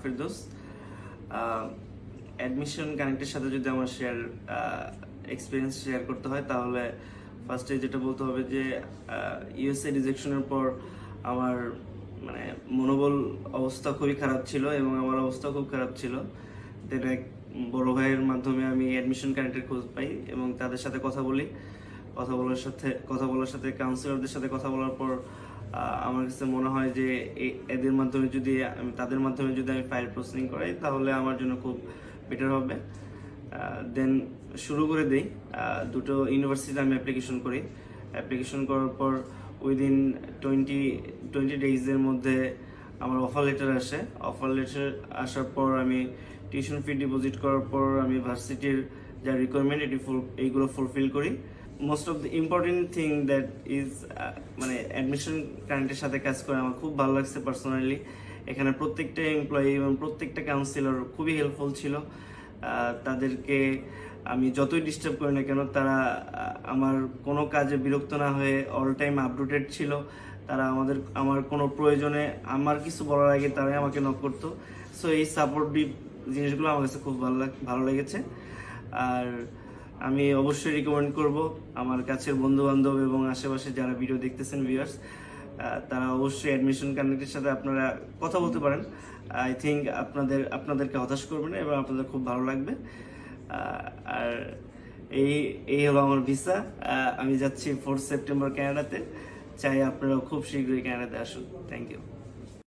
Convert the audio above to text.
Ferdous. Admission কানেক্টের সাথে যদি আমার এক্সপিরিয়েন্স শেয়ার করতে হয় তাহলে ফার্স্টে যেটা বলতে হবে যে ইউএসএ রিজেকশনের পর আমার মানে মনোবল অবস্থা খুবই খারাপ ছিল এবং আমার অবস্থা খুব খারাপ ছিল। দেন এক বড় ভাইয়ের মাধ্যমে আমি অ্যাডমিশন কানেক্টের খোঁজ পাই এবং তাদের সাথে কথা বলি। কথা বলার সাথে কাউন্সিলরদের সাথে কথা বলার পর আমার কাছে মনে হয় যে এদের মাধ্যমে যদি তাদের মাধ্যমে যদি আমি ফাইল প্রসেসিং করাই তাহলে আমার জন্য খুব বেটার হবে। দেন শুরু করে দিই। দুটো ইউনিভার্সিটিতে আমি অ্যাপ্লিকেশন করার পর উইদিন 20 ডেজের মধ্যে আমার অফার লেটার আসে। অফার লেটার আসার পর আমি টিউশন ফি ডিপোজিট করার পর আমি ভার্সিটির যা রিকোয়ারমেন্ট এইগুলো ফুলফিল করি। Most of the important thing that is মানে অ্যাডমিশন কারেন্টের সাথে কাজ করে আমার খুব ভালো লাগছে পার্সোনালি। এখানে প্রত্যেকটা এমপ্লয়ি এবং প্রত্যেকটা কাউন্সিলর খুবই হেল্পফুল ছিল। তাদেরকে আমি যতই ডিস্টার্ব করি না কেন তারা আমার কোনো কাজে বিরক্ত না হয়ে অল টাইম আপডেটেড ছিল। তারা আমার কোনো প্রয়োজনে আমার কিছু বলার আগে তারাই আমাকে নক করতো। সো এই সাপোর্টিভ জিনিসগুলো আমার কাছে খুব ভালো লেগেছে। আর আমি অবশ্যই রিকমেন্ড করব আমার কাছের বন্ধু বান্ধব এবং আশেপাশে যারা ভিডিও দেখতেছেন ভিউয়ার্স, তারা অবশ্যই অ্যাডমিশন কানেক্টের সাথে আপনারা কথা বলতে পারেন। আই থিঙ্ক আপনাদেরকে হতাশ করবে না এবং আপনাদের খুব ভালো লাগবে। আর এই হলো আমার ভিসা। আমি যাচ্ছি 4 সেপ্টেম্বর কানাডাতে। চাই আপনারা খুব শীঘ্রই কানাডাতে আসুন। Thank you.